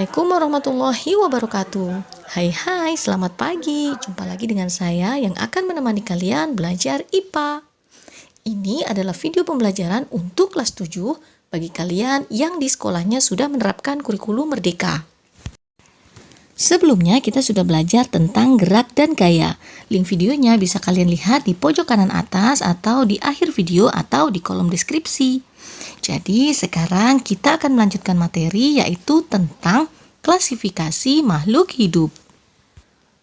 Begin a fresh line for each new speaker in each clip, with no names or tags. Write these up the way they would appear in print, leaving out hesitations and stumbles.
Assalamualaikum warahmatullahi wabarakatuh. Hai, selamat pagi. Jumpa lagi dengan saya yang akan menemani kalian belajar IPA. Ini adalah video pembelajaran untuk kelas 7 bagi kalian yang di sekolahnya sudah menerapkan kurikulum merdeka. Sebelumnya kita sudah belajar tentang gerak dan gaya. Link videonya bisa kalian lihat di pojok kanan atas atau di akhir video atau di kolom deskripsi. Jadi sekarang kita akan melanjutkan materi yaitu tentang klasifikasi makhluk hidup.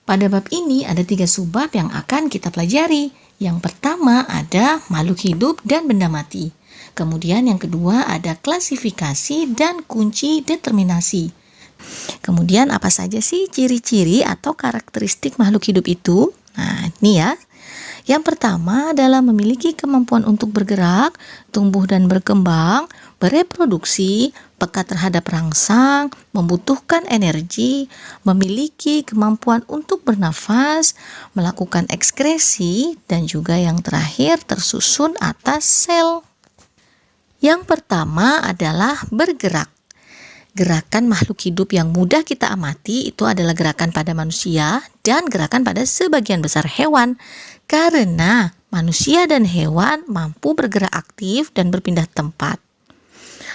Pada bab ini ada 3 subbab yang akan kita pelajari. Yang pertama ada makhluk hidup dan benda mati. Kemudian yang kedua ada klasifikasi dan kunci determinasi. Kemudian apa saja sih ciri-ciri atau karakteristik makhluk hidup itu? Nah, ini ya. Yang pertama adalah memiliki kemampuan untuk bergerak, tumbuh dan berkembang, bereproduksi, peka terhadap rangsang, membutuhkan energi, memiliki kemampuan untuk bernafas, melakukan ekskresi, dan juga yang terakhir tersusun atas sel. Yang pertama adalah bergerak. Gerakan makhluk hidup yang mudah kita amati itu adalah gerakan pada manusia dan gerakan pada sebagian besar hewan. Karena manusia dan hewan mampu bergerak aktif dan berpindah tempat.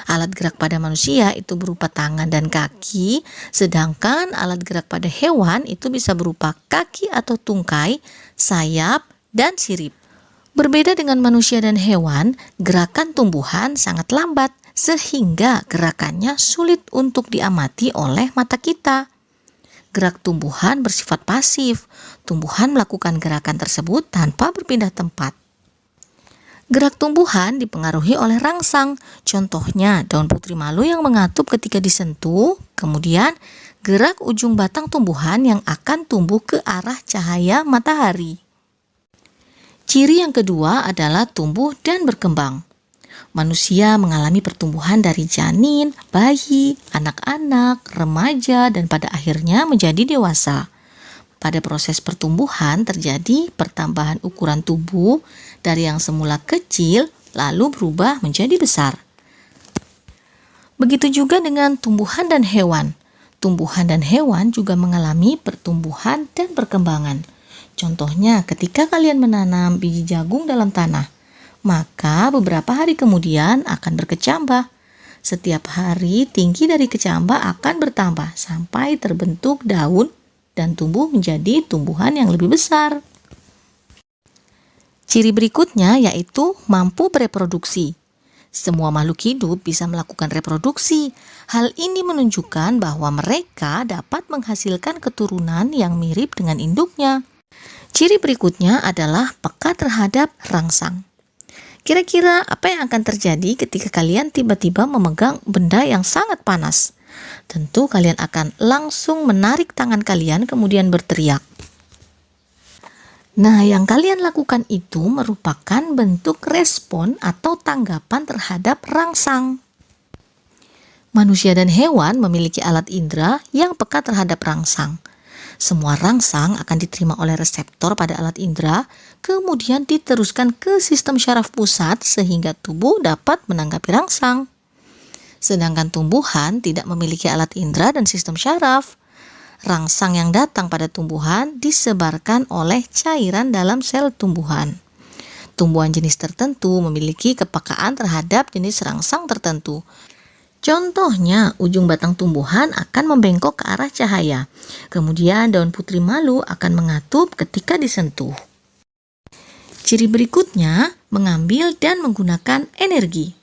Alat gerak pada manusia itu berupa tangan dan kaki, sedangkan alat gerak pada hewan itu bisa berupa kaki atau tungkai, sayap, dan sirip. Berbeda dengan manusia dan hewan, gerakan tumbuhan sangat lambat, sehingga gerakannya sulit untuk diamati oleh mata kita. Gerak tumbuhan bersifat pasif. Tumbuhan melakukan gerakan tersebut tanpa berpindah tempat. Gerak tumbuhan dipengaruhi oleh rangsang. Contohnya daun putri malu yang mengatup ketika disentuh, kemudian gerak ujung batang tumbuhan yang akan tumbuh ke arah cahaya matahari. Ciri yang kedua adalah tumbuh dan berkembang. Manusia mengalami pertumbuhan dari janin, bayi, anak-anak, remaja, dan pada akhirnya menjadi dewasa. Pada proses pertumbuhan terjadi pertambahan ukuran tubuh dari yang semula kecil lalu berubah menjadi besar. Begitu juga dengan tumbuhan dan hewan. Tumbuhan dan hewan juga mengalami pertumbuhan dan perkembangan. Contohnya ketika kalian menanam biji jagung dalam tanah, maka beberapa hari kemudian akan berkecambah. Setiap hari tinggi dari kecambah akan bertambah sampai terbentuk daun dan tumbuh menjadi tumbuhan yang lebih besar. Ciri berikutnya yaitu mampu bereproduksi. Semua makhluk hidup bisa melakukan reproduksi. Hal ini menunjukkan bahwa mereka dapat menghasilkan keturunan yang mirip dengan induknya. Ciri berikutnya adalah peka terhadap rangsang. Kira-kira apa yang akan terjadi ketika kalian tiba-tiba memegang benda yang sangat panas? Tentu kalian akan langsung menarik tangan kalian kemudian berteriak. Nah, yang kalian lakukan itu merupakan bentuk respon atau tanggapan terhadap rangsang. Manusia dan hewan memiliki alat indera yang peka terhadap rangsang. Semua rangsang akan diterima oleh reseptor pada alat indera, kemudian diteruskan ke sistem syaraf pusat sehingga tubuh dapat menanggapi rangsang. Sedangkan tumbuhan tidak memiliki alat indera dan sistem syaraf. Rangsang yang datang pada tumbuhan disebarkan oleh cairan dalam sel tumbuhan. Tumbuhan jenis tertentu memiliki kepekaan terhadap jenis rangsang tertentu. Contohnya, ujung batang tumbuhan akan membengkok ke arah cahaya. Kemudian daun putri malu akan mengatup ketika disentuh. Ciri berikutnya, mengambil dan menggunakan energi.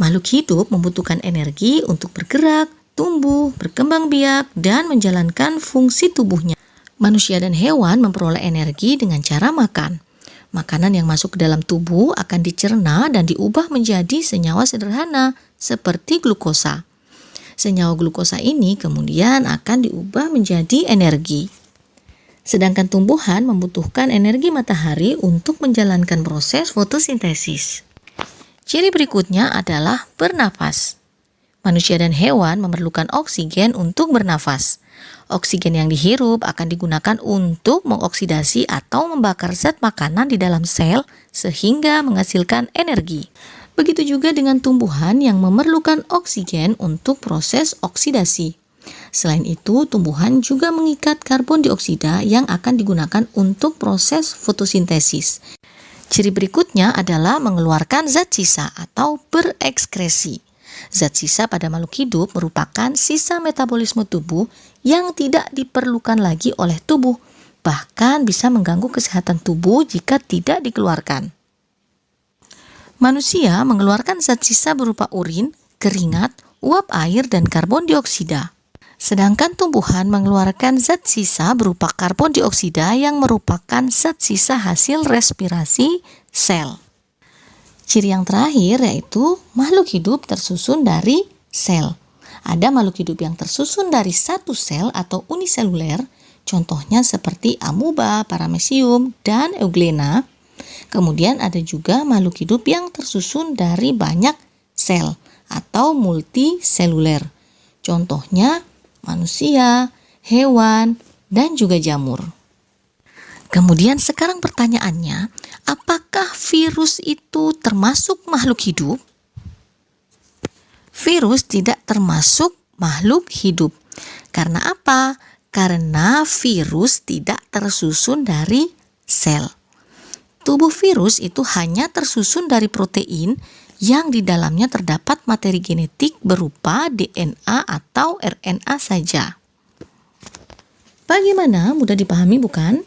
Makhluk hidup membutuhkan energi untuk bergerak, tumbuh, berkembang biak, dan menjalankan fungsi tubuhnya. Manusia dan hewan memperoleh energi dengan cara makan. Makanan yang masuk ke dalam tubuh akan dicerna dan diubah menjadi senyawa sederhana seperti glukosa. Senyawa glukosa ini kemudian akan diubah menjadi energi. Sedangkan tumbuhan membutuhkan energi matahari untuk menjalankan proses fotosintesis. Ciri berikutnya adalah bernafas. Manusia dan hewan memerlukan oksigen untuk bernafas. Oksigen yang dihirup akan digunakan untuk mengoksidasi atau membakar zat makanan di dalam sel sehingga menghasilkan energi. Begitu juga dengan tumbuhan yang memerlukan oksigen untuk proses oksidasi. Selain itu, tumbuhan juga mengikat karbon dioksida yang akan digunakan untuk proses fotosintesis. Ciri berikutnya adalah mengeluarkan zat sisa atau berekskresi. Zat sisa pada makhluk hidup merupakan sisa metabolisme tubuh yang tidak diperlukan lagi oleh tubuh, bahkan bisa mengganggu kesehatan tubuh jika tidak dikeluarkan. Manusia mengeluarkan zat sisa berupa urin, keringat, uap air, dan karbon dioksida. Sedangkan tumbuhan mengeluarkan zat sisa berupa karbon dioksida yang merupakan zat sisa hasil respirasi sel. Ciri yang terakhir yaitu makhluk hidup tersusun dari sel. Ada makhluk hidup yang tersusun dari satu sel atau uniseluler, contohnya seperti amuba, paramecium, dan euglena. Kemudian ada juga makhluk hidup yang tersusun dari banyak sel atau multiseluler, contohnya manusia, hewan, dan juga jamur. Kemudian sekarang pertanyaannya, apakah virus itu termasuk makhluk hidup? Virus tidak termasuk makhluk hidup. Karena apa? Karena virus tidak tersusun dari sel. Tubuh virus itu hanya tersusun dari protein yang di dalamnya terdapat materi genetik berupa DNA atau RNA saja. Bagaimana? Mudah dipahami bukan?